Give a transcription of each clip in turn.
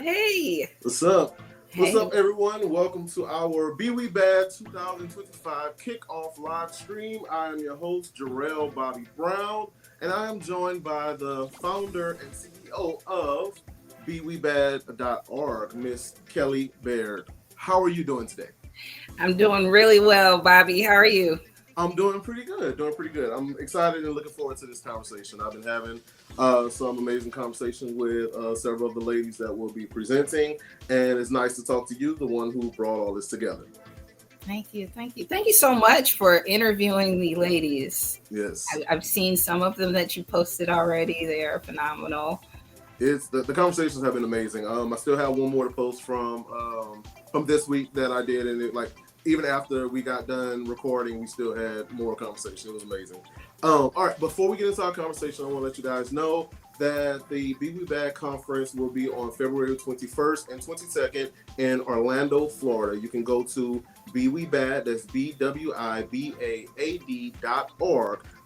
Hey. What's up? What's Hey. up, everyone? Welcome to our BWIBAAD 2025 kickoff live stream. I am your host, Jarrell Bobby Brown, and I am joined by the founder and CEO of BWIBAAD.org, Miss Kelly Baird. How are you doing today? I'm doing really well, Bobby. How are you? I'm doing pretty good. I'm excited and looking forward to this conversation. I've been having some amazing conversations with several of the ladies that will be presenting, and it's nice to talk to you, the one who brought all this together. Thank you. Thank you so much for interviewing the ladies. Yes. I've seen some of them that you posted already. They are phenomenal. It's the conversations have been amazing. I still have one more to post from this week that I did, and even after we got done recording, we still had more conversation. It was amazing. All right, before we get into our conversation, I want to let you guys know that the BWIBAAD conference will be on February 21st and 22nd in Orlando, Florida. You can go to BWIBAAD, that's BWIBAAD.org,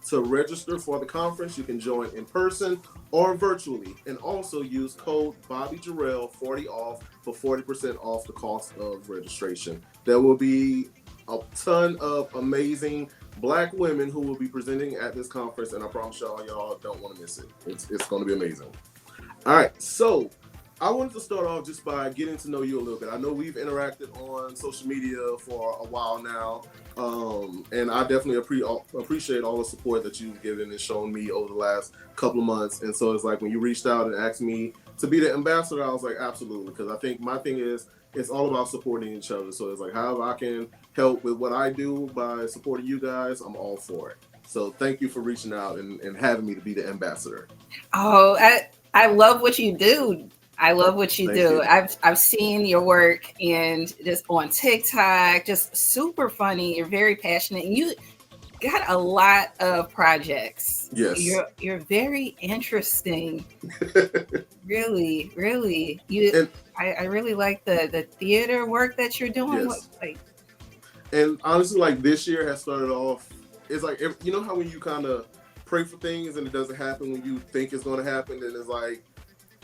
to register for the conference. You can join in person or virtually, and also use code BobbyJarrell40 off for 40% off the cost of registration. There will be a ton of amazing Black women who will be presenting at this conference, and I promise y'all don't want to miss it. It's going to be amazing. All right, so I wanted to start off just by getting to know you a little bit. I know we've interacted on social media for a while now, and I definitely appreciate all the support that you've given and shown me over the last couple of months. And so it's like when you reached out and asked me to be the ambassador, I was like, absolutely, because I think my thing is it's all about supporting each other. So it's like, however I can help with what I do by supporting you guys, I'm all for it. So thank you for reaching out and having me to be the ambassador. Oh, I love what you do. I love what you do. I've seen your work and just on TikTok, just super funny. You're very passionate, and you got a lot of projects. Yes. You're very interesting. really. I really like the theater work that you're doing. Yes. And honestly, like this year has started off, it's like, you know how when you kind of pray for things and it doesn't happen when you think it's going to happen, and it's like,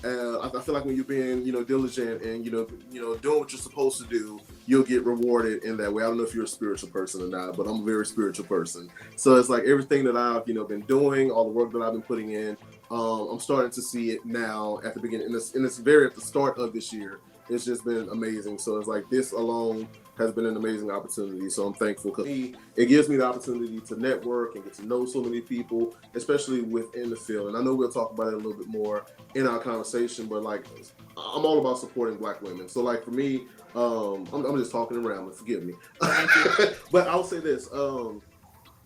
I feel like when you're being, diligent and, doing what you're supposed to do, you'll get rewarded in that way. I don't know if you're a spiritual person or not, but I'm a very spiritual person. So it's like everything that I've, been doing, all the work that I've been putting in, I'm starting to see it now at the beginning. And it's very at the start of this year. It's just been amazing. So it's like this alone has been an amazing opportunity. So I'm thankful because it gives me the opportunity to network and get to know so many people, especially within the field. And I know we'll talk about it a little bit more in our conversation, but like I'm all about supporting Black women. So like for me, I'm just talking around, forgive me. But I'll say this,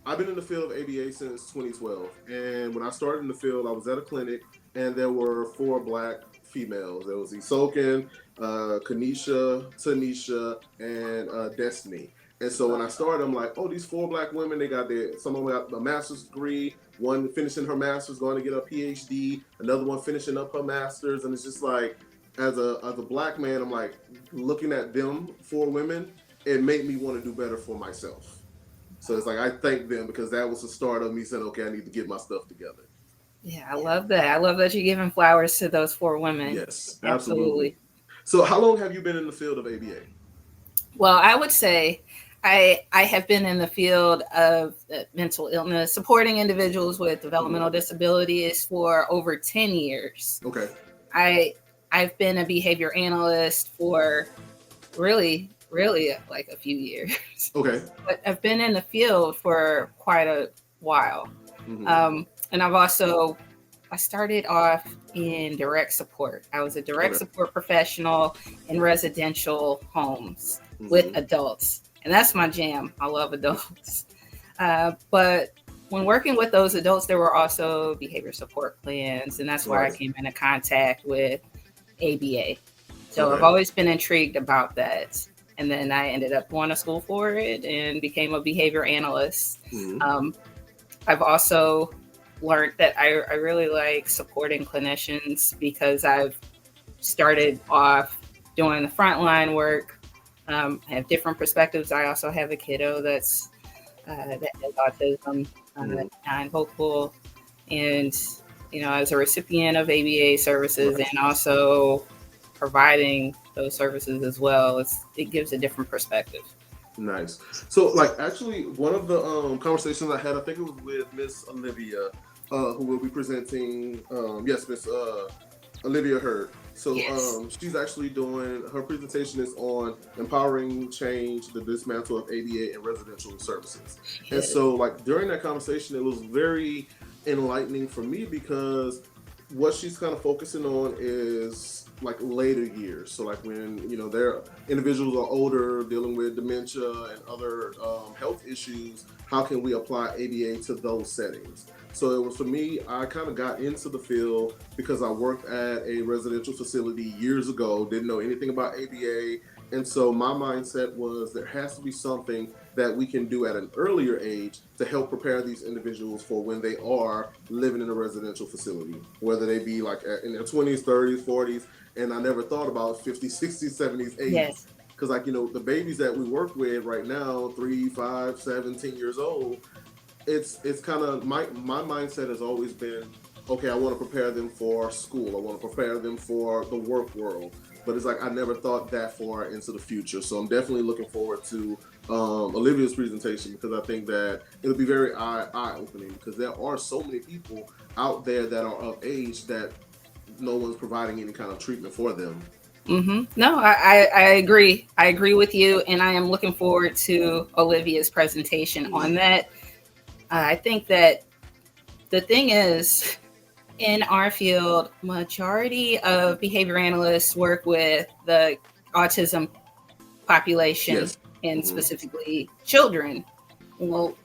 I've been in the field of ABA since 2012. And when I started in the field, I was at a clinic and there were 4 Black females. There was Isoken, Kanisha, Tanisha, and Destiny. And so when I started, I'm like, oh, these 4 Black women, some of them got a master's degree, one finishing her master's, going to get a PhD, another one finishing up her master's. And it's just like, as a Black man, I'm like, looking at them 4 women, it made me want to do better for myself. So it's like, I thank them because that was the start of me saying, okay, I need to get my stuff together. Yeah, I love that. I love that you're giving flowers to those 4 women. Yes, absolutely. So how long have you been in the field of ABA? Well, I would say I have been in the field of mental illness, supporting individuals with developmental disabilities for over 10 years. Okay. I've been a behavior analyst for really like a few years. Okay. But I've been in the field for quite a while. Mm-hmm. And I started off in direct support. I was a direct support professional in residential homes with adults. And that's my jam. I love adults. But when working with those adults, there were also behavior support plans. And that's where I came into contact with ABA. So I've always been intrigued about that. And then I ended up going to school for it and became a behavior analyst. Mm-hmm. I've also learned that I really like supporting clinicians because I've started off doing the frontline work. I have different perspectives. I also have a kiddo that has autism, non-vocal, and I was a recipient of ABA services and also providing those services as well, it gives a different perspective. Nice. So, like, actually, one of the conversations I had, I think it was with Miss Olivia, who will be presenting. Yes, Miss Olivia Hurd. So, Yes. she's actually doing her presentation is on empowering change, the dismantle of ABA and residential services. And Yes. so, like, during that conversation, it was very enlightening for me because what she's kind of focusing on is like later years. So, like, when their individuals are older, dealing with dementia and other health issues, how can we apply ABA to those settings? So it was, for me, I kind of got into the field because I worked at a residential facility years ago, didn't know anything about ABA. And so my mindset was there has to be something that we can do at an earlier age to help prepare these individuals for when they are living in a residential facility, whether they be like in their 20s, 30s, 40s. And I never thought about 50s, 60s, 70s, 80s. Yes. Because, like, the babies that we work with right now, 3, 5, 7, 10 years old, it's kind of my mindset has always been, okay, I want to prepare them for school, I want to prepare them for the work world, but it's like I never thought that far into the future. So I'm definitely looking forward to Olivia's presentation, because I think that it'll be very eye-opening, because there are so many people out there that are of age that no one's providing any kind of treatment for them. Mm-hmm. No, I agree. I agree with you, and I am looking forward to Olivia's presentation on that. I think that the thing is, in our field, majority of behavior analysts work with the autism population, Yes. and specifically children. Well,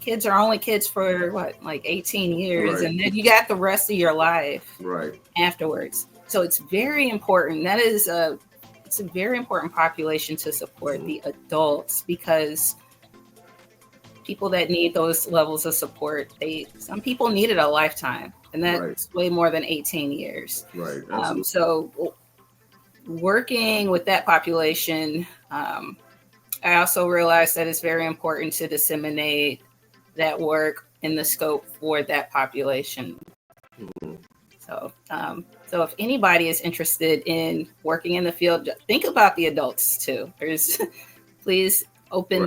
kids are only kids for what, like 18 years, Right. and then you got the rest of your life Right. afterwards. So it's very important. It's a very important population to support, the adults, because people that need those levels of support, some people need it a lifetime, and that's way more than 18 years. Right. So working with that population, I also realized that it's very important to disseminate that work in the scope for that population. So if anybody is interested in working in the field, think about the adults too. Please open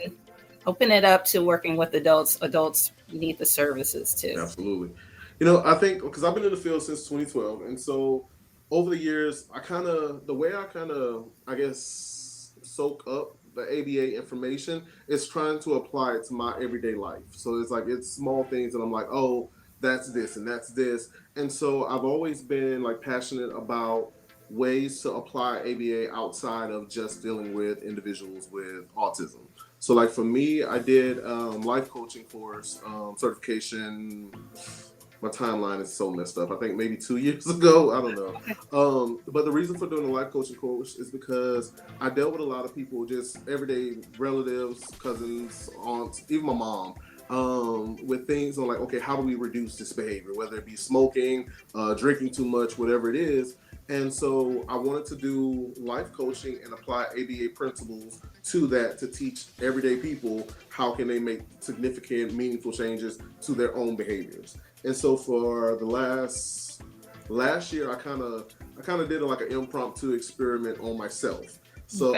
it up to working with adults. Adults need the services too. Absolutely. I think because I've been in the field since 2012, and so over the years, the way I guess, soak up the ABA information is trying to apply it to my everyday life. So it's like, it's small things, and I'm like, oh, that's this and that's this. And so I've always been like passionate about ways to apply ABA outside of just dealing with individuals with autism. So, like, for me, I did life coaching course certification. My timeline is so messed up. I think maybe 2 years ago. I don't know. But the reason for doing the life coaching course is because I dealt with a lot of people, just everyday relatives, cousins, aunts, even my mom, with things on like, okay, how do we reduce this behavior, whether it be smoking, drinking too much, whatever it is. And so I wanted to do life coaching and apply ABA principles to that, to teach everyday people how can they make significant, meaningful changes to their own behaviors. And so for the last year, I kind of did like an impromptu experiment on myself. So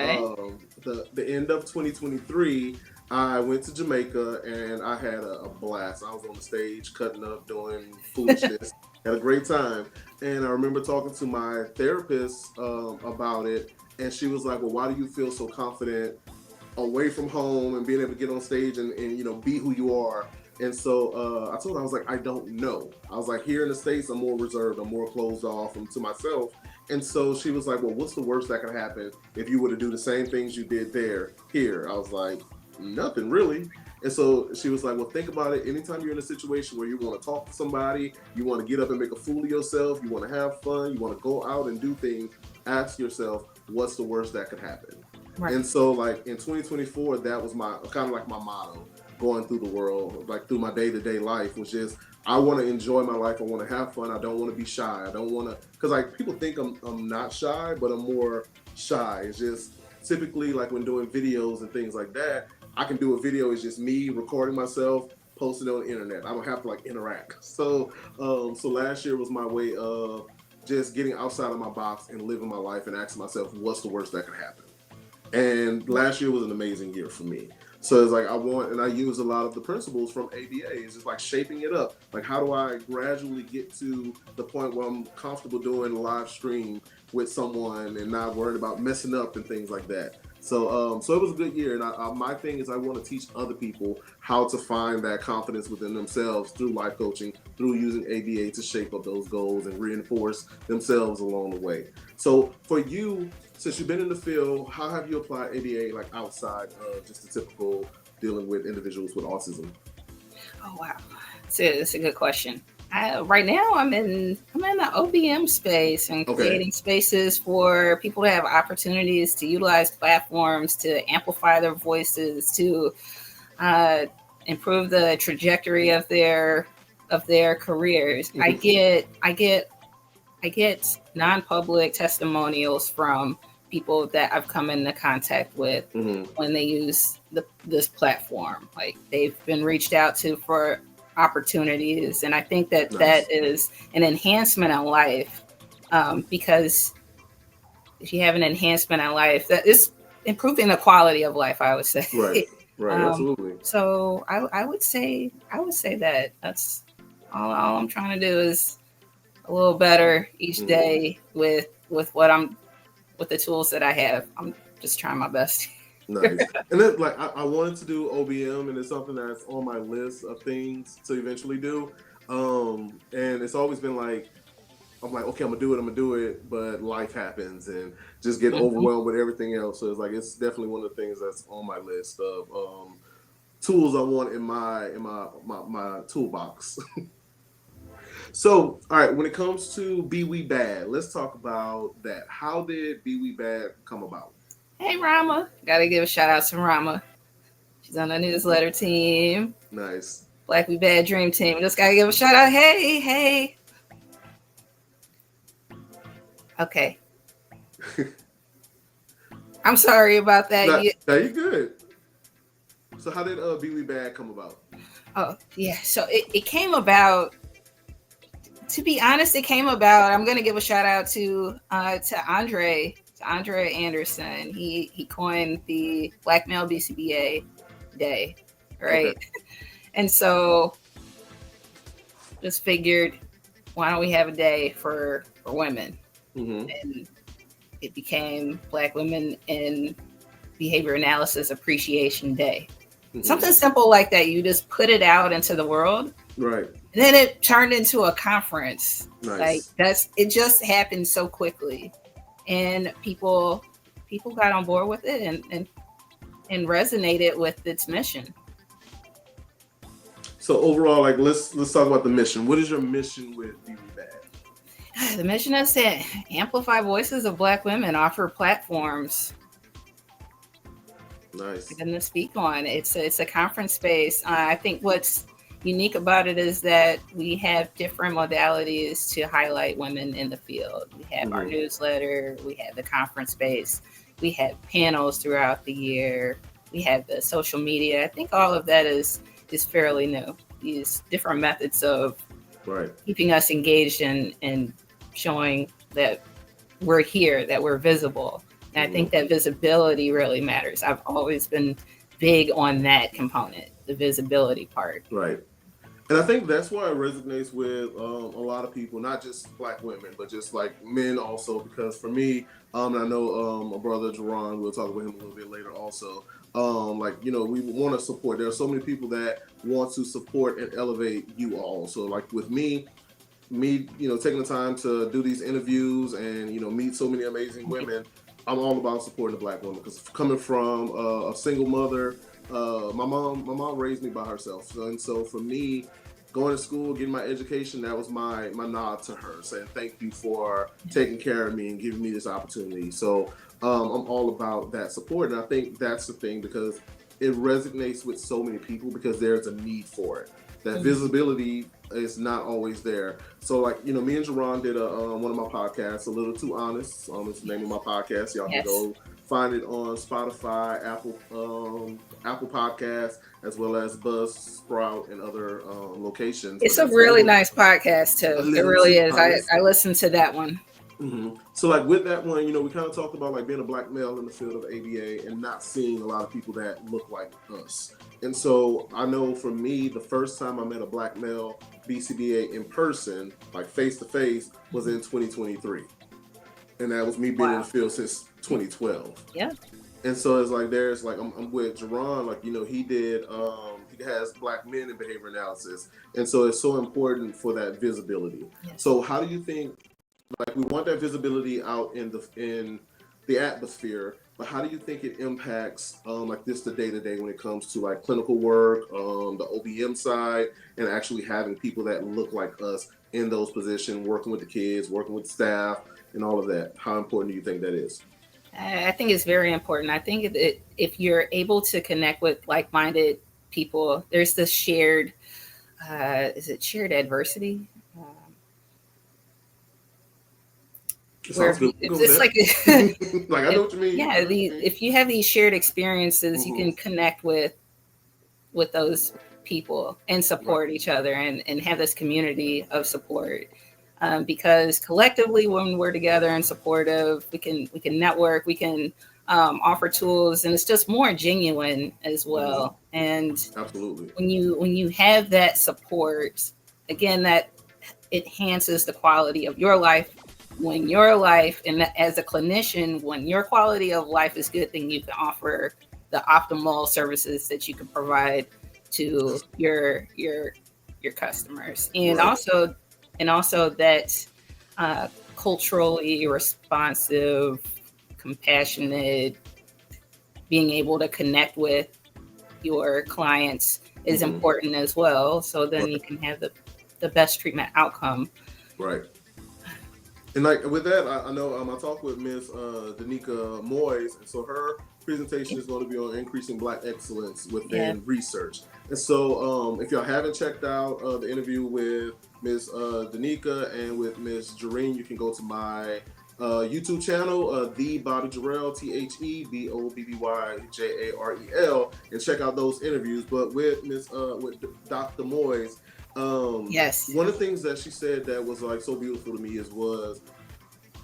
the end of 2023, I went to Jamaica and I had a blast. I was on the stage cutting up, doing foolishness, had a great time. And I remember talking to my therapist about it, and she was like, well, why do you feel so confident away from home and being able to get on stage and be who you are? And so I told her, I was like, I don't know. I was like, here in the States, I'm more reserved, I'm more closed off, I'm to myself. And so she was like, well, what's the worst that could happen if you were to do the same things you did here? I was like, nothing really. And so she was like, well, think about it. Anytime you're in a situation where you want to talk to somebody, you want to get up and make a fool of yourself, you want to have fun, you want to go out and do things, ask yourself, what's the worst that could happen? Right. And so, like, in 2024, that was my kind of like my motto going through the world, like through my day-to-day life, was just, I want to enjoy my life. I want to have fun. I don't want to be shy. I don't want to, because like people think I'm not shy, but I'm more shy. It's just typically like when doing videos and things like that, I can do a video. It's just me recording myself, posting it on the internet. I don't have to like interact. So last year was my way of just getting outside of my box and living my life and asking myself, what's the worst that could happen? And last year was an amazing year for me. So it's like I use a lot of the principles from ABA. It's just like shaping it up. Like, how do I gradually get to the point where I'm comfortable doing a live stream with someone and not worried about messing up and things like that. So it was a good year. And my thing is I want to teach other people how to find that confidence within themselves through life coaching, through using ABA to shape up those goals and reinforce themselves along the way. So for you, since you've been in the field, how have you applied ABA like outside of just the typical dealing with individuals with autism? Oh wow, it's a good question. Right now, I'm in the OBM space and creating spaces for people to have opportunities to utilize platforms to amplify their voices, to improve the trajectory of their careers. Mm-hmm. I get non-public testimonials from people that I've come into contact with when they use this platform. Like, they've been reached out to for opportunities, and I think that that is an enhancement in life, because if you have an enhancement in life, that is improving the quality of life, I would say. Right, absolutely. So I would say that that's all I'm trying to do is a little better each day with the tools that I have. I'm just trying my best. Nice. And then, like, I wanted to do OBM, and it's something that's on my list of things to eventually do. And it's always been like, I'm like, okay, I'm gonna do it, but life happens and just get overwhelmed with everything else. So it's like, it's definitely one of the things that's on my list of tools I want in my toolbox. So, all right, when it comes to BWIBAAD, let's talk about that. How did BWIBAAD come about? Hey, Rama. Gotta give a shout out to Rama. She's on the newsletter team. Nice. BWIBAAD Dream Team. Just gotta give a shout out. Hey. Okay. I'm sorry about that. No, you're good. So how did BWIBAAD come about? Oh, yeah. So it came about, to be honest, I'm going to give a shout out to Andre Anderson. He coined the Black Male BCBA Day, right? Okay. And so just figured, why don't we have a day for women? And it became Black Women in Behavior Analysis Appreciation Day. Something simple like that. You just put it out into the world. Right. And then it turned into a conference. Nice. Like, it just happened so quickly. And people got on board with it and resonated with its mission. So overall, like, let's talk about the mission. What is your mission with BWIBAAD? The mission is to amplify voices of Black women, offer platforms. Nice. For them to speak on. It's a conference space. I think what's unique about it is that we have different modalities to highlight women in the field. We have our newsletter, we have the conference space, we have panels throughout the year, we have the social media. I think all of that is fairly new. These different methods of keeping us engaged and showing that we're here, that we're visible. And I think that visibility really matters. I've always been big on that component, the visibility part. Right. And I think that's why it resonates with a lot of people, not just Black women, but just like men also. Because for me, I know my brother Jerron, we'll talk about him a little bit later also. Like, you know, we want to support. There are so many people that want to support and elevate you all. So like with me, you know, taking the time to do these interviews and, you know, meet so many amazing women. I'm all about supporting the Black woman, because coming from a single mother, my mom raised me by herself. And so for me, going to school, getting my education, that was my nod to her, saying thank you for taking care of me and giving me this opportunity. So I'm all about that support. And I think that's the thing, because it resonates with so many people because there's a need for it. That visibility is not always there. So, like, you know, me and Jerron did one of my podcasts, A Little Too Honest. It's the name of my podcast. Y'all can go find it on Spotify, Apple Podcasts, as well as Buzzsprout and other locations. It's a really nice podcast too. It really is. I listened to that one. Mm-hmm. So like with that one, we kind of talked about like being a black male in the field of ABA and not seeing a lot of people that look like us. And so I know for me, the first time I met a black male BCBA in person, like face to face, was in 2023. And that was me being in the field since 2012. Yeah. And so it's like there's like I'm with Jerron, like he did he has black men in behavior analysis. And so it's so important for that visibility. Yes. So how do you think, like we want that visibility out in the atmosphere, but how do you think it impacts like this the day-to-day when it comes to like clinical work, the OBM side, and actually having people that look like us in those positions, working with the kids, working with staff, and all of that? How important do you think that is? I think it's very important. I think if you're able to connect with like-minded people, there's this shared, is it shared adversity? Where it's like, like I know what you mean. Yeah, if you have these shared experiences, you can connect with those people and support each other and have this community of support. Because collectively, when we're together and supportive, we can network, we can offer tools, and it's just more genuine as well. And absolutely, when you have that support, again, that enhances the quality of your life. When your life, and as a clinician, when your quality of life is good, then you can offer the optimal services that you can provide to your customers, and also that culturally responsive, compassionate, being able to connect with your clients is important as well. So then you can have the best treatment outcome. Right. And like with that, I know I talked with Ms. Danica Moyes, and so her presentation is going to be on increasing Black excellence within research. And so if y'all haven't checked out the interview with Ms. Danica and with Ms. Jareen, you can go to my YouTube channel, The Bobby Jarrell, TheBobbyJarrell, and check out those interviews. But with with Dr. Moyes, one of the things that she said that was like so beautiful to me was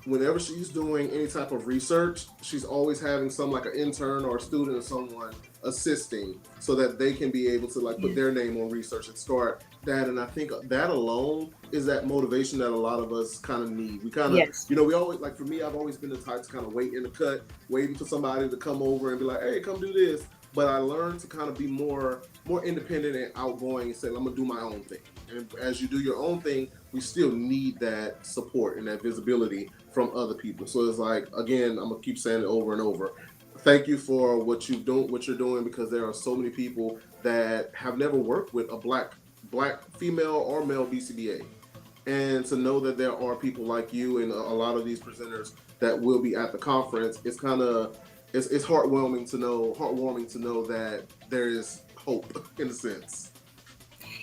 whenever she's doing any type of research, she's always having like an intern or a student or someone assisting so that they can be able to like put their name on research and start that. And I think that alone is that motivation that a lot of us kind of need. We kind of, we always, like for me, I've always been the type to kind of wait in the cut, waiting for somebody to come over and be like, hey, come do this. But I learned to kind of be more independent and outgoing and say, I'm going to do my own thing. And as you do your own thing, we still need that support and that visibility from other people. So it's like, again, I'm going to keep saying it over and over. Thank you for what you're doing, because there are so many people that have never worked with a black female or male BCBA. And to know that there are people like you and a lot of these presenters that will be at the conference, it's kind of, it's heartwarming to know that there is hope in a sense.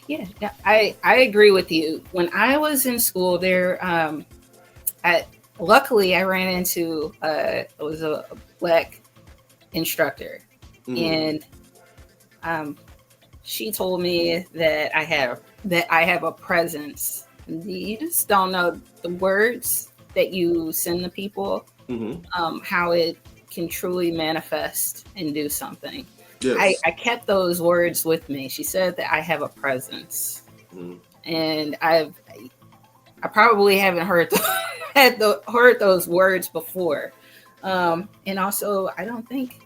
Yeah, I agree with you. When I was in school, luckily I ran into it was a black instructor, and she told me that I have a presence. You just don't know the words that you send to people, how it can truly manifest and do something. Yes. I kept those words with me. She said that I have a presence, and I probably haven't heard those words before. And also, I don't think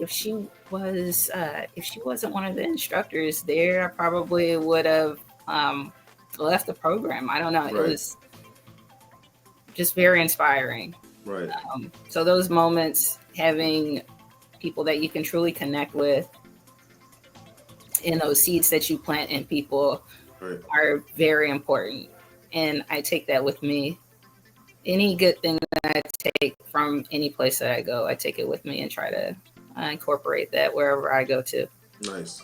if she wasn't one of the instructors there, I probably would have left the program. I don't know. Right. It was just very inspiring. Right. So those moments, having people that you can truly connect with, and those seeds that you plant in people are very important. And I take that with me. Any good thing that I take from any place that I go, I take it with me and try to incorporate that wherever I go to. Nice.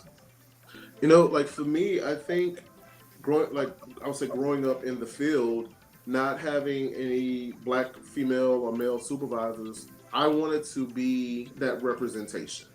Like for me, I think growing up in the field, not having any black female or male supervisors I wanted to be that representation.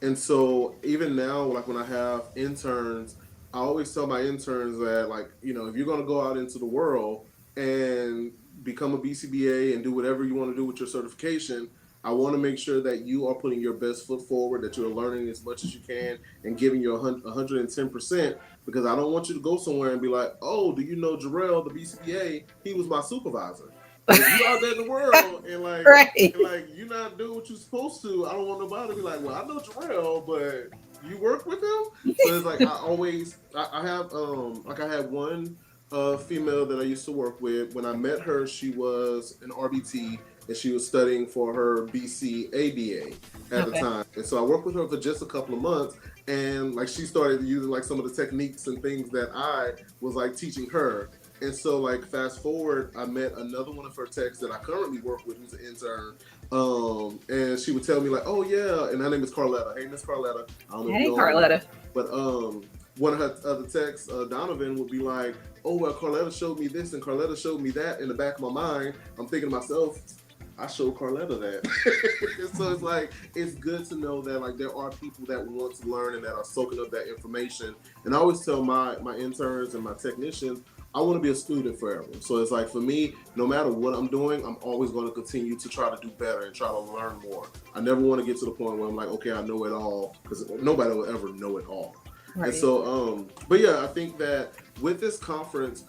And so even now, like when I have interns, I always tell my interns that, like, if you're going to go out into the world and become a BCBA and do whatever you want to do with your certification, I want to make sure that you are putting your best foot forward, that you're learning as much as you can and giving your 110%, because I don't want you to go somewhere and be like, oh, do you know Jarrell, the BCBA? He was my supervisor. But if you out there in the world and Right. you're not doing what you're supposed to, I don't want nobody to be like, well, I know Jarrell, but you work with him. So it's like I have I had one female that I used to work with. When I met her, she was an RBT and she was studying for her BCABA at the time. And so I worked with her for just a couple of months, and like she started using like some of the techniques and things that I was like teaching her. And so, like, fast forward, I met another one of her techs that I currently work with, who's an intern. And she would tell me, like, oh, yeah. And her name is Carletta. Hey, Miss Carletta. I don't know if you know Carletta. her, but one of her other techs, Donovan, would be like, oh, well, Carletta showed me this and Carletta showed me that. In the back of my mind, I'm thinking to myself, I showed Carletta that. So it's like, it's good to know that like there are people that want to learn and that are soaking up that information. And I always tell my interns and my technicians, I want to be a student forever. So it's like, for me, no matter what I'm doing, I'm always going to continue to try to do better and try to learn more. I never want to get to the point where I'm like, okay, I know it all, because nobody will ever know it all. Right. And so, but yeah, I think that with this conference,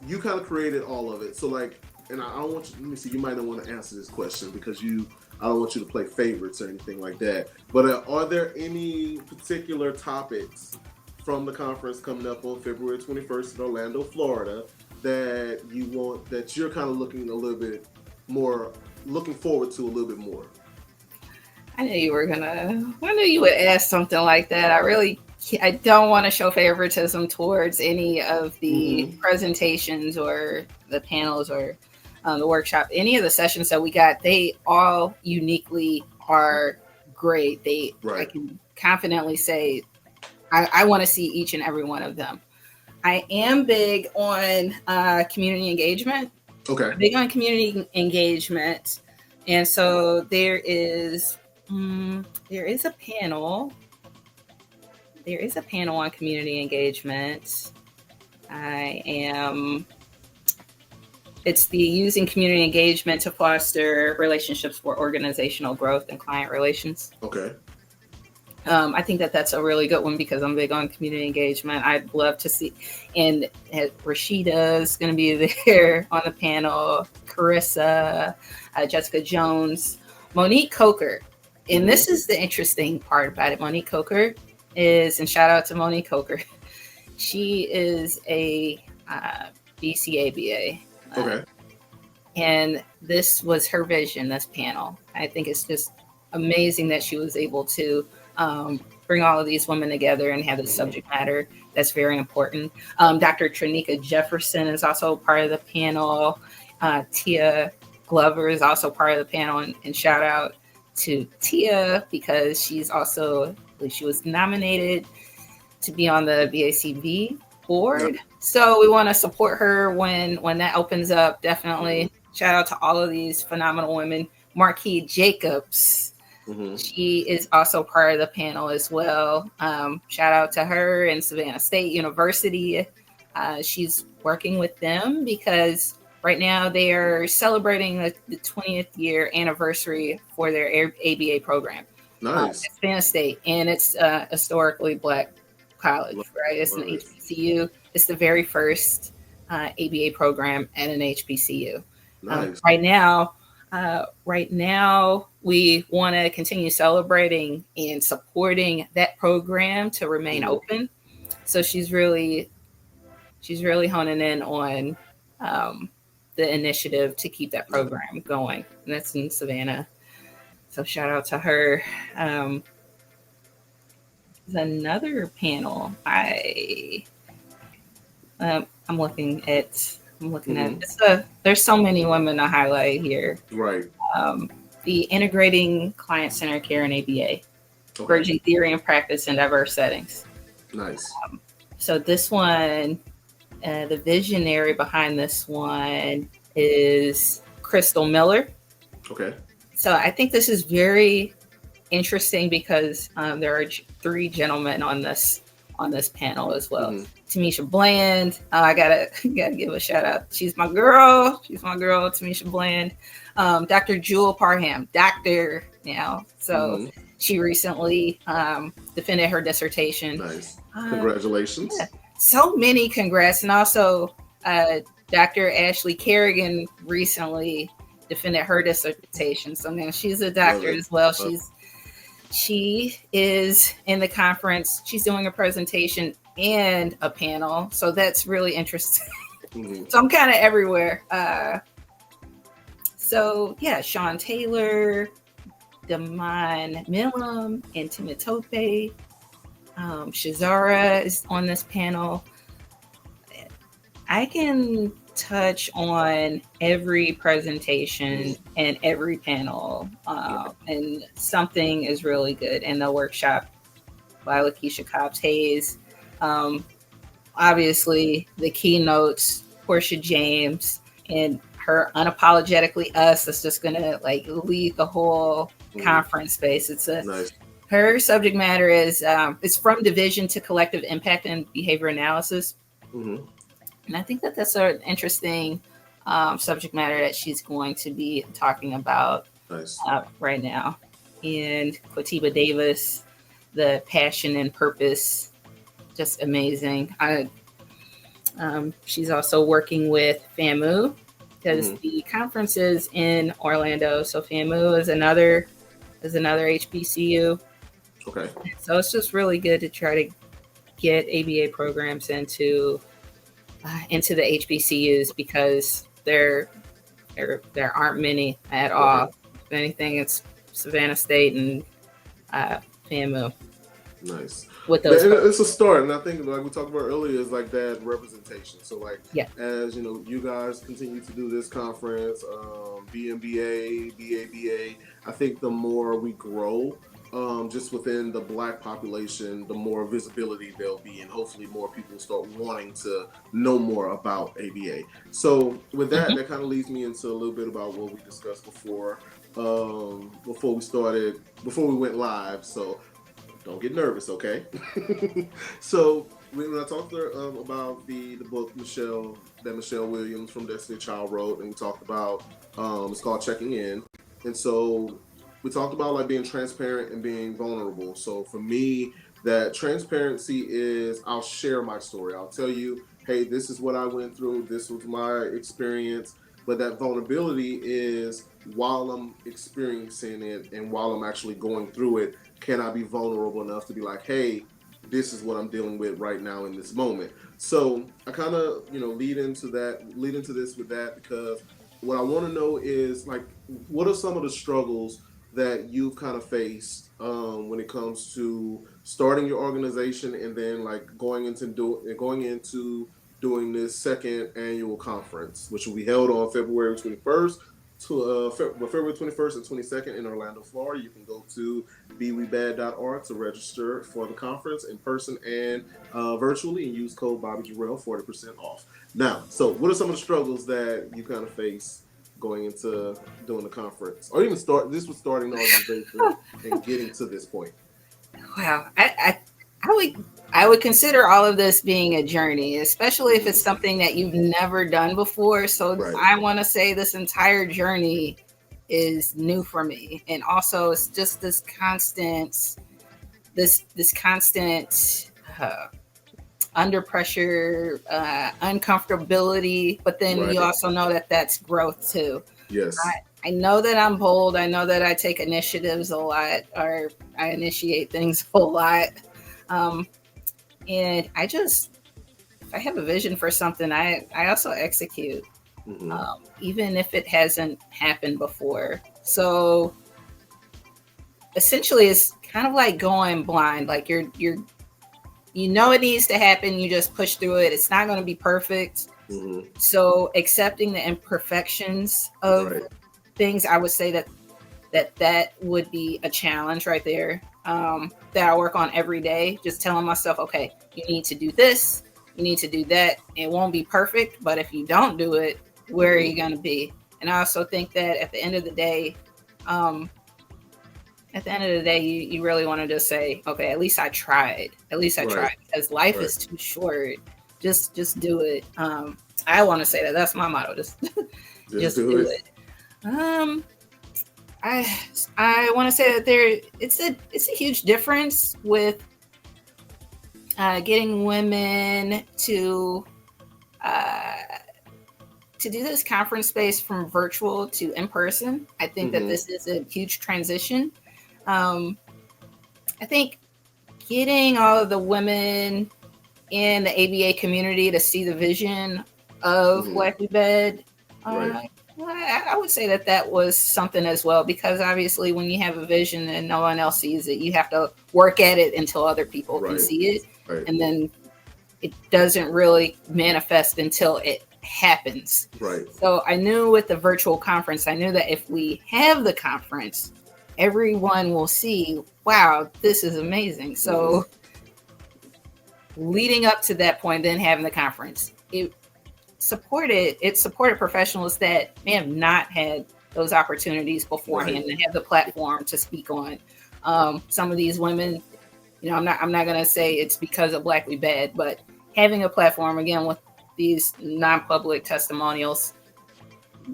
you kind of created all of it. So like, and I don't want you, let me see, you might not want to answer this question because I don't want you to play favorites or anything like that. But are there any particular topics from the conference coming up on February 21st in Orlando, Florida, that you're kind of looking forward to a little bit more? I knew you would ask something like that. I don't want to show favoritism towards any of the presentations or the panels or the workshop. Any of the sessions that we got, they all uniquely are great. I can confidently say I want to see each and every one of them. I am big on community engagement. Okay. Big on community engagement. And so there is a panel. There is a panel on community engagement. It's the using community engagement to foster relationships for organizational growth and client relations. Okay. I think that's a really good one because I'm big on community engagement. I'd love to see, and Rashida is going to be there on the panel, Carissa, Jessica Jones, Monique Coker. And this is the interesting part about it. Monique Coker and shout out to Monique Coker. She is a BCABA. Okay. And this was her vision, this panel. I think it's just amazing that she was able to bring all of these women together and have this subject matter that's very important. Dr. Trinika Jefferson is also part of the panel. Tia Glover is also part of the panel. And shout out to Tia because she was nominated to be on the BACB board. Yep. So we want to support her when that opens up. Definitely. Shout out to all of these phenomenal women. Marquis Jacobs. She is also part of the panel as well. Shout out to her and Savannah State University. She's working with them because right now they are celebrating the 20th year anniversary for their ABA program. Nice. At Savannah State, and it's a historically Black college, right? It's an HBCU. It's the very first ABA program at an HBCU. Nice. Right now, we want to continue celebrating and supporting that program to remain open. So she's really honing in on the initiative to keep that program going. And that's in Savannah. So shout out to her. There's another panel. I'm looking at. There's so many women to highlight here. Right. The integrating client-centered care in ABA, bridging theory and practice in diverse settings. Nice. So this one, the visionary behind this one is Crystal Miller. Okay. So I think this is very interesting because there are 3 gentlemen on this panel as well. Tamisha Bland, I gotta give a shout out. She's my girl, Tamisha Bland. Dr. Jewel Parham, doctor now. So she recently defended her dissertation. Nice. Congratulations. Yeah. So many congrats. And also Dr. Ashley Kerrigan recently defended her dissertation. So now she's a doctor as well. She is in the conference. She's doing a presentation and a panel. So that's really interesting. So I'm kind of everywhere. So yeah, Sean Taylor, Damon Milam, and Timitope. Shazara is on this panel. I can touch on every presentation and every panel, and something is really good. And the workshop by Lakeisha Cobbs-Hayes, obviously the keynotes, Portia James, and her Unapologetically Us is just gonna like lead the whole conference space. It's her subject matter is it's from division to collective impact and behavior analysis. And I think that that's an interesting subject matter that she's going to be talking about right now. And Quatiba Davis, the passion and purpose, just amazing. She's also working with FAMU because the conference is in Orlando. So FAMU is another HBCU. Okay. So it's just really good to try to get ABA programs into the HBCUs because there aren't many at all. If anything, it's Savannah State and FAMU. Nice. With those, it's a start, and I think like we talked about earlier is like that representation. So like, as you know, you guys continue to do this conference, BMBA, BABA. I think the more we grow, just within the Black population, the more visibility there'll be, and hopefully more people start wanting to know more about ABA. So with that, that kind of leads me into a little bit about what we discussed before we went live. So don't get nervous, okay? So when I talked to her about the book Michelle Williams from Destiny Child wrote, and we talked about it's called Checking In, and so we talked about like being transparent and being vulnerable. So for me, that transparency is I'll share my story. I'll tell you, hey, this is what I went through. This was my experience. But that vulnerability is while I'm experiencing it and while I'm actually going through it, can I be vulnerable enough to be like, hey, this is what I'm dealing with right now in this moment. So I kind of, lead into this with that, because what I want to know is like, what are some of the struggles that you've kind of faced when it comes to starting your organization and then like going into doing this second annual conference, which will be held on February 21st to February 21st and 22nd in Orlando, Florida. You can go to BWIBAAD.org to register for the conference in person and virtually, and use code Bobby Jarrell 40% off. Now, so what are some of the struggles that you kind of face going into doing the conference, or even starting the organization and getting to this point? Wow, I would consider all of this being a journey, especially if it's something that you've never done before. So I want to say this entire journey is new for me, and also it's just this constant under pressure, uncomfortability, but then you also know that that's growth too. Yes. I know that I'm bold. I know that I take initiatives a lot, or I initiate things a lot. And if I have a vision for something, I also execute, even if it hasn't happened before. So essentially it's kind of like going blind. Like it needs to happen. You just push through it. It's not going to be perfect. So accepting the imperfections of things, I would say that would be a challenge right there. That I work on every day, just telling myself, okay, you need to do this, you need to do that. It won't be perfect, but if you don't do it, where are you going to be? And I also think that at the end of the day, um, at the end of the day, you really want to just say, okay, at least I tried. At least I tried, because life is too short. Just do it. I want to say that that's my motto. Just do it. I want to say that it's a huge difference with getting women to do this conference space from virtual to in person. I think that this is a huge transition. I think getting all of the women in the ABA community to see the vision of BWIBAAD, I would say that was something as well, because obviously when you have a vision and no one else sees it, you have to work at it until other people can see it. And then it doesn't really manifest until it happens. So I knew with the virtual conference, I knew that if we have the conference, everyone will see, wow, this is amazing. So leading up to that point, then having the conference, it supported professionals that may have not had those opportunities beforehand and have the platform to speak on. Some of these women, I'm not going to say it's because of BWIBAAD, but having a platform, again, with these non-public testimonials,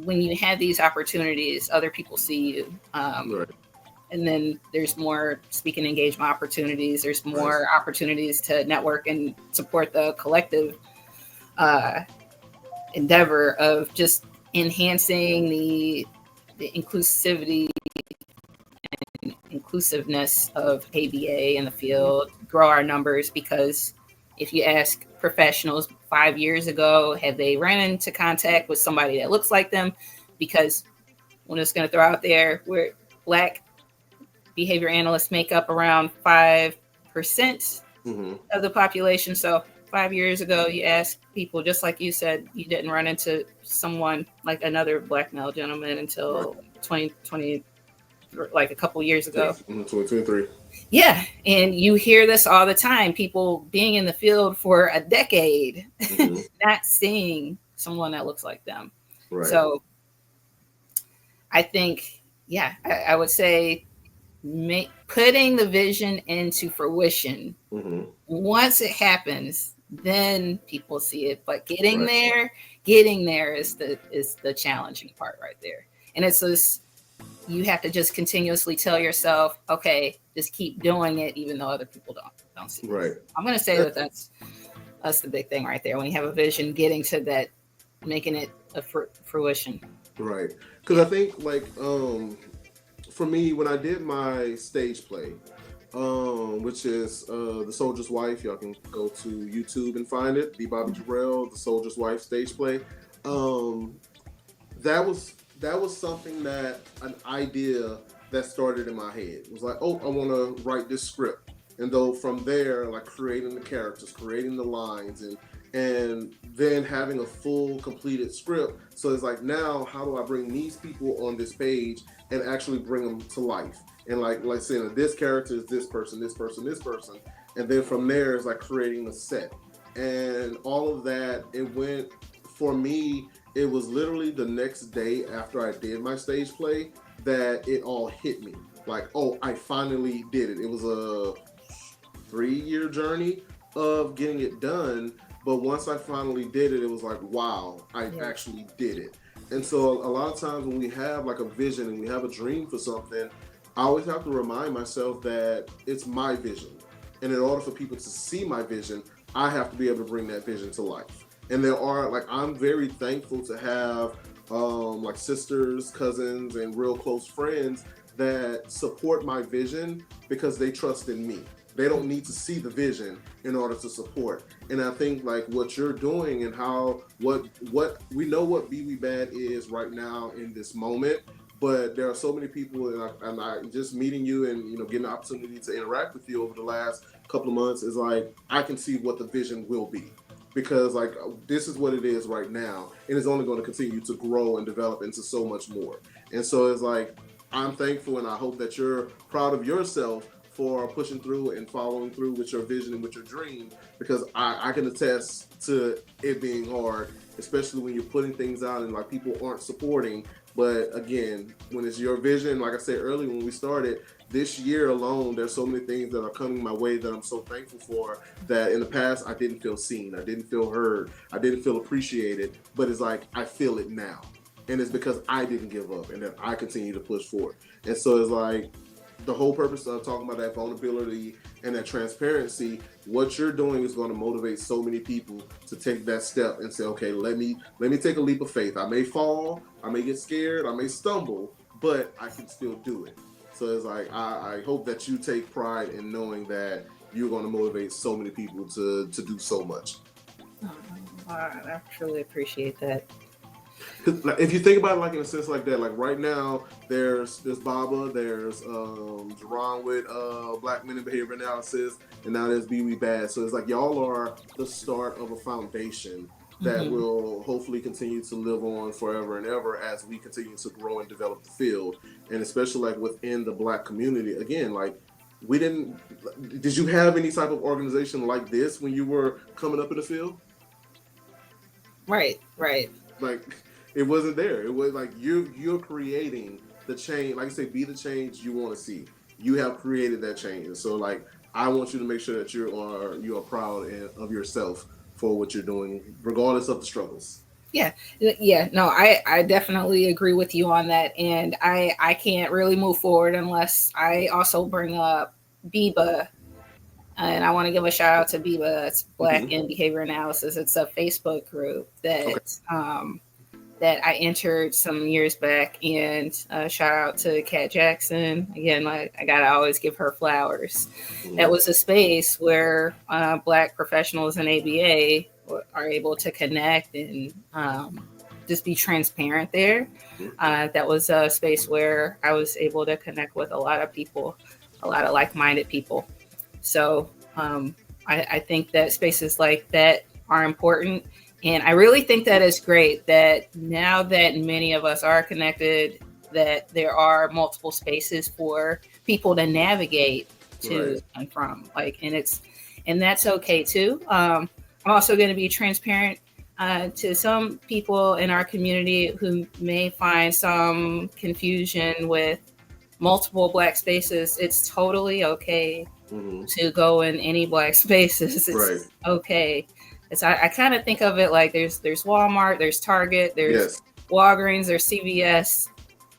when you have these opportunities, other people see you. And then there's more speaking engagement opportunities. There's more opportunities to network and support the collective endeavor of just enhancing the inclusivity and inclusiveness of ABA in the field, grow our numbers, because if you ask professionals 5 years ago, have they ran into contact with somebody that looks like them? Because I'm just going to throw out there, where Black behavior analysts make up around 5% of the population. So 5 years ago, you ask people, just like you said, you didn't run into someone like another Black male gentleman until 2020, like a couple years ago. 2023. Yeah. And you hear this all the time, people being in the field for a decade, not seeing someone that looks like them. So I think, I would say putting the vision into fruition. Once it happens, then people see it. But getting there is the challenging part right there. And it's this, you have to just continuously tell yourself, okay, just keep doing it, even though other people don't see it. I'm going to say that's the big thing right there. When you have a vision, getting to that, making it a fruition. Because I think, like, for me, when I did my stage play, which is The Soldier's Wife, y'all can go to YouTube and find it, BWIBAAD, The Soldier's Wife stage play. That was something an idea that started in my head. It was like, oh, I want to write this script. And though from there, like creating the characters, creating the lines, and then having a full completed script. So it's like, now how do I bring these people on this page and actually bring them to life? And like saying, this character is this person, this person, this person. And then from there is like creating a set. And all of that, it went, for me, it was literally the next day after I did my stage play that it all hit me. Like, oh, I finally did it. It was a 3-year journey of getting it done. But once I finally did it, it was like, wow, I actually did it. And so a lot of times when we have like a vision and we have a dream for something, I always have to remind myself that it's my vision. And in order for people to see my vision, I have to be able to bring that vision to life. And there are, like, I'm very thankful to have like sisters, cousins, and real close friends that support my vision because they trust in me. They don't need to see the vision in order to support. And I think like what you're doing and what we know what BWIBAAD is right now in this moment, but there are so many people, and I just meeting you and getting the opportunity to interact with you over the last couple of months is like, I can see what the vision will be. Because like this is what it is right now, and it's only going to continue to grow and develop into so much more. And so it's like, I'm thankful, and I hope that you're proud of yourself for pushing through and following through with your vision and with your dream, because I can attest to it being hard, especially when you're putting things out and like people aren't supporting, But again, when it's your vision, like I said earlier when we started, this year alone, there's so many things that are coming my way that I'm so thankful for, that in the past I didn't feel seen, I didn't feel heard, I didn't feel appreciated, but it's like I feel it now. And it's because I didn't give up and that I continue to push forward. And so it's like the whole purpose of talking about that vulnerability and that transparency, what you're doing is going to motivate so many people to take that step and say, okay, let me take a leap of faith. I may fall, I may get scared, I may stumble, but I can still do it. So it's like I hope that you take pride in knowing that you're going to motivate so many people to do so much. Oh, I truly appreciate that. Like, if you think about it, like in a sense like that, like right now, there's Baba, there's Jerron with Black Men in Behavior Analysis, and now there's BWIBAAD. So it's like y'all are the start of a foundation that will hopefully continue to live on forever and ever as we continue to grow and develop the field, and especially like within the Black community. Again, like did you have any type of organization like this when you were coming up in the field? Right. Like, it wasn't there. It was like you're creating the change. Like I say, be the change you want to see. You have created that change. And so like I want you to make sure that you are proud of yourself for what you're doing, regardless of the struggles. Yeah. No, I definitely agree with you on that. And I can't really move forward unless I also bring up BWIBAAD. And I want to give a shout out to BWIBAAD. That's Black in Behavior Analysis. It's a Facebook group that that I entered some years back. And shout out to Kat Jackson. Again, I gotta always give her flowers. That was a space where Black professionals in ABA are able to connect and just be transparent there. That was a space where I was able to connect with a lot of people, a lot of like-minded people. So I think that spaces like that are important. And I really think that it's great that now that many of us are connected, that there are multiple spaces for people to navigate to and from. And that's okay too. I'm also going to be transparent to some people in our community who may find some confusion with multiple Black spaces. It's totally okay to go in any Black spaces. It's okay. I kind of think of it like there's Walmart, there's Target, there's Walgreens, there's CVS.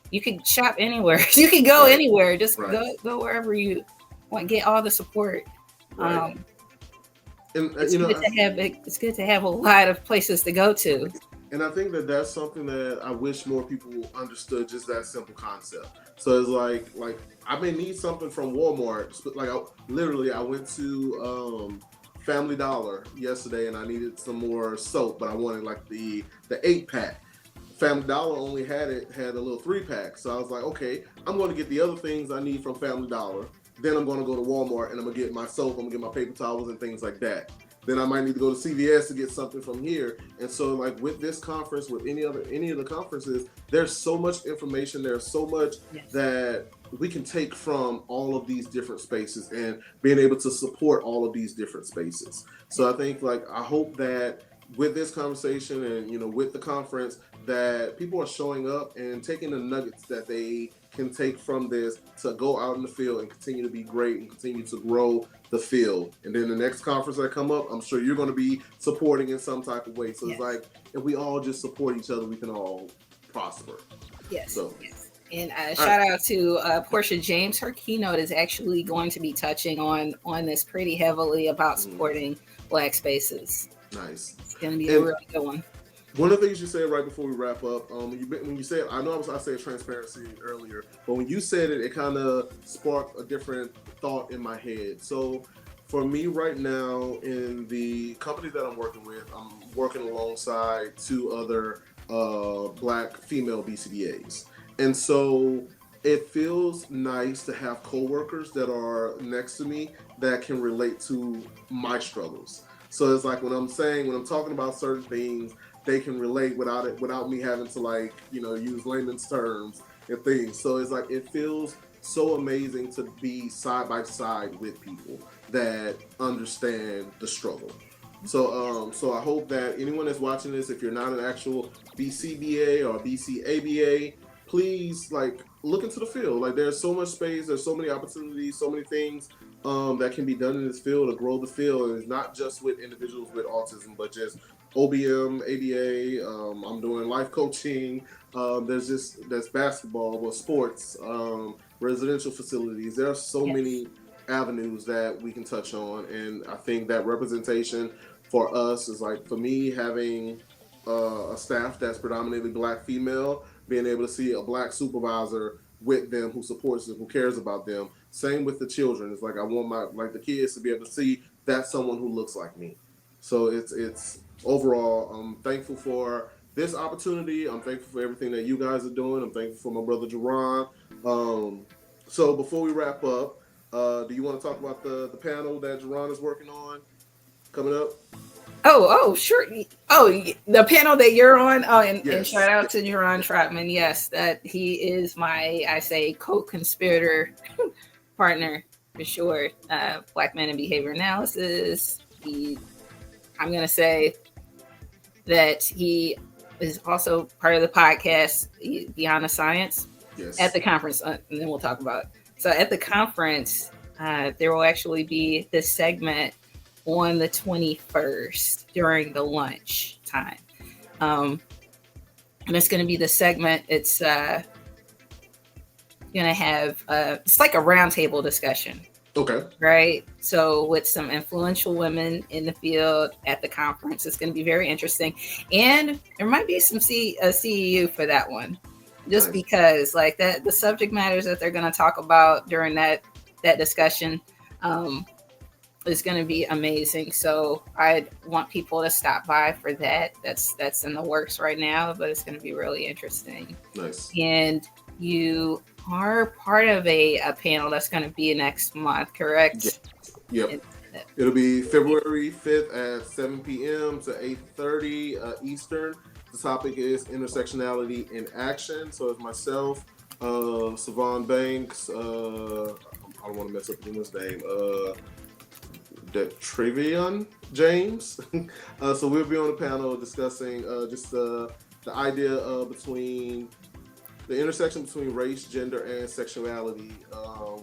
You can shop anywhere. You can go anywhere. Just go wherever you want. Get all the support. And it's good to have a lot of places to go to. And I think that that's something that I wish more people understood, just that simple concept. So it's like I may need something from Walmart. Like I went to Family Dollar yesterday and I needed some more soap, but I wanted like the 8-pack. Family Dollar only had a little 3-pack. So I was like, okay, I'm going to get the other things I need from Family Dollar. Then I'm going to go to Walmart and I'm going to get my soap, I'm going to get my paper towels and things like that. Then I might need to go to CVS to get something from here. And so like with this conference, with any of the conferences, there's so much information, there's so much that we can take from all of these different spaces and being able to support all of these different spaces. So I think like I hope that with this conversation and with the conference that people are showing up and taking the nuggets that they can take from this to go out in the field and continue to be great and continue to grow the field. And then the next conference that come up, I'm sure you're going to be supporting in some type of way. So it's like if we all just support each other, we can all prosper. Yes. And shout out to Portia James. Her keynote is actually going to be touching on this pretty heavily about supporting Black spaces. Nice. It's going to be a really good one. One of the things you said right before we wrap up, when you said, I know I said transparency earlier, but when you said it, it kind of sparked a different thought in my head. So for me right now, in the company that I'm working with, I'm working alongside 2 other Black female BCBAs. And so it feels nice to have coworkers that are next to me that can relate to my struggles. So it's like when I'm talking about certain things, they can relate without me having to use layman's terms and things. So it's like it feels so amazing to be side by side with people that understand the struggle. So I hope that anyone that's watching this, if you're not an actual BCBA or BCABA, please look into the field. Like there's so much space, there's so many opportunities, so many things that can be done in this field to grow the field. And it's not just with individuals with autism, but just OBM, ABA. I'm doing life coaching. There's basketball, sports, residential facilities. There are so many avenues that we can touch on, and I think that representation for us is like, for me, having a staff that's predominantly Black female, being able to see a Black supervisor with them who supports them, who cares about them. Same with the children. It's like I want the kids to be able to see that's someone who looks like me. So it's overall, I'm thankful for this opportunity. I'm thankful for everything that you guys are doing. I'm thankful for my brother Jerron. So before we wrap up, do you want to talk about the panel that Jerron is working on coming up? Oh, sure. Oh, the panel that you're on. Oh, and shout out to Jerron Trotman. Yes, that he is my, I say, co-conspirator partner for sure. Black Men in Behavior Analysis. I'm going to say that he is also part of the podcast Beyond the Science at the conference. And then we'll talk about it. So at the conference, there will actually be this segment on the 21st during the lunch time. And it's going to be the segment. It's going to have, it's like a roundtable discussion. Okay. Right. So with some influential women in the field at the conference, it's going to be very interesting. And there might be some CEU for that one, just because like that, the subject matters that they're going to talk about during that discussion, is going to be amazing. So I want people to stop by for that. That's in the works right now, but it's going to be really interesting. Nice. And you are part of a panel that's going to be next month, correct? Yep. It'll be February 5th at 7 p.m. to 8:30 Eastern. The topic is intersectionality in action. So it's myself, Savon Banks, I don't want to mess up the woman's name, Trevion James. So we'll be on the panel discussing just the idea of between the intersection between race, gender, and sexuality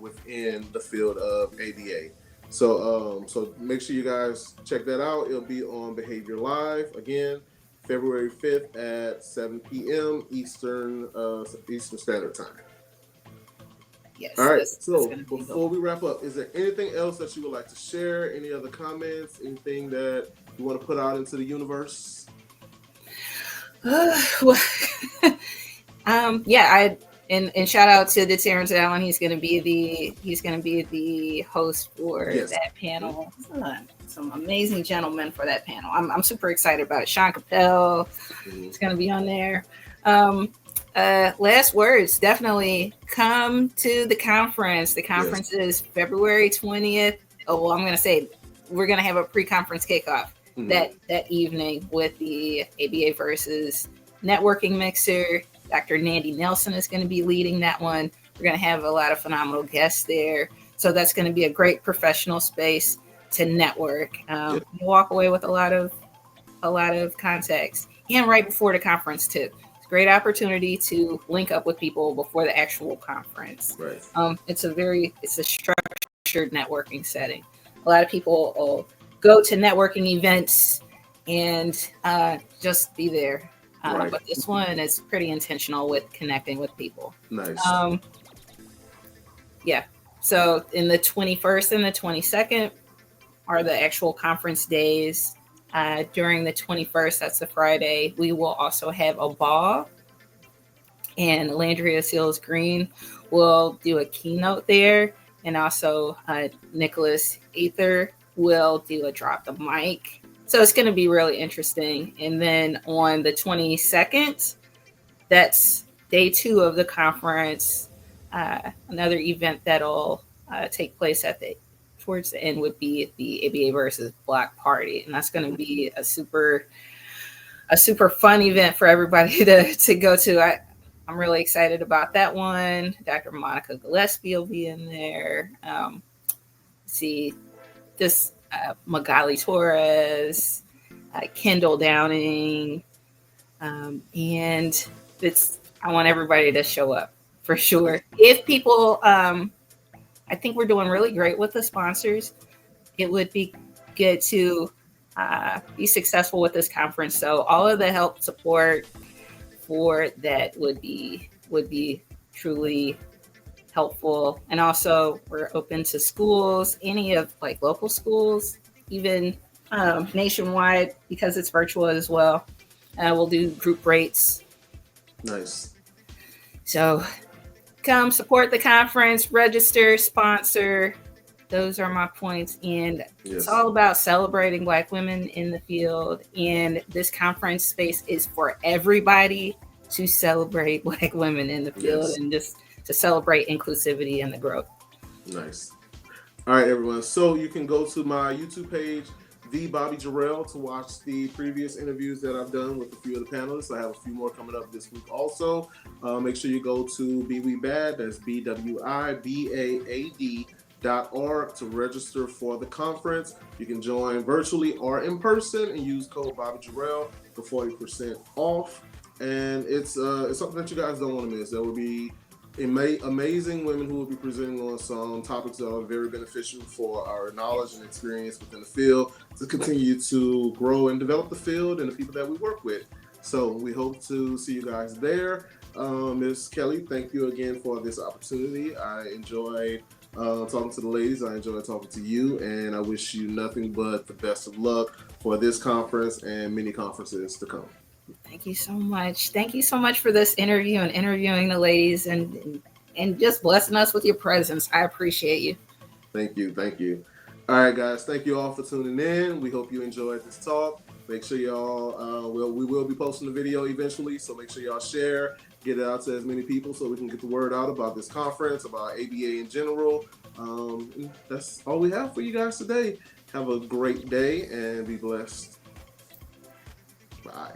within the field of ABA. So make sure you guys check that out. It'll be on Behavior Live again, February 5th at 7 p.m. Eastern Standard Time. Yes. All right. So before we wrap up, is there anything else that you would like to share? Any other comments? Anything that you want to put out into the universe? And shout out to Terrence Allen. He's going to be the host for that panel. Some amazing gentlemen for that panel. I'm super excited about it. Sean Capel is going to be on there. Last words, definitely come to the conference. The conference is February 20th. Oh, well, I'm going to say we're going to have a pre-conference kickoff that evening with the ABA versus networking mixer. Dr. Nandy Nelson is going to be leading that one. We're going to have a lot of phenomenal guests there. So that's going to be a great professional space to network. You walk away with a lot of contacts. And right before the conference too. It's a great opportunity to link up with people before the actual conference. Right. It's a structured networking setting. A lot of people will go to networking events and just be there. But this one is pretty intentional with connecting with people. Nice. So in the 21st and the 22nd are the actual conference days. During the 21st, that's the Friday, we will also have a ball. And Landria Seals Green will do a keynote there. And also Nicholas Ether will do a drop the mic. So it's going to be really interesting. And then on the 22nd, that's day 2 of the conference. Another event that'll take place towards the end would be the ABA versus Block Party. And that's going to be a super fun event for everybody to go to. I'm really excited about that one. Dr. Monica Gillespie will be in there. Magali Torres, Kendall Downing, and it's I want everybody to show up for sure. If people, I think we're doing really great with the sponsors. It would be good to be successful with this conference. So all of the help support for that would be truly helpful. And also we're open to schools, any of like local schools, even nationwide, because it's virtual as well. We'll do group rates. Nice. So come support the conference, register, sponsor. Those are my points. And it's all about celebrating Black women in the field. And this conference space is for everybody to celebrate Black women in the field and just to celebrate inclusivity and the growth. Nice. All right, everyone. So you can go to my YouTube page, The Bobby Jarrell, to watch the previous interviews that I've done with a few of the panelists. I have a few more coming up this week also. Make sure you go to BWIBAAD, that's BWIBAAD.org to register for the conference. You can join virtually or in person and use code Bobby Jarrell for 40% off. And it's something that you guys don't want to miss. There will be amazing women who will be presenting on some topics that are very beneficial for our knowledge and experience within the field to continue to grow and develop the field and the people that we work with. So we hope to see you guys there. Ms. Kelly, thank you again for this opportunity. I enjoyed talking to the ladies. I enjoyed talking to you, and I wish you nothing but the best of luck for this conference and many conferences to come. Thank you so much. Thank you so much for this interview and interviewing the ladies and just blessing us with your presence. I appreciate you. Thank you. Thank you. All right, guys. Thank you all for tuning in. We hope you enjoyed this talk. Make sure y'all, we will be posting the video eventually, so make sure y'all share, get it out to as many people so we can get the word out about this conference, about ABA in general. That's all we have for you guys today. Have a great day and be blessed. Bye.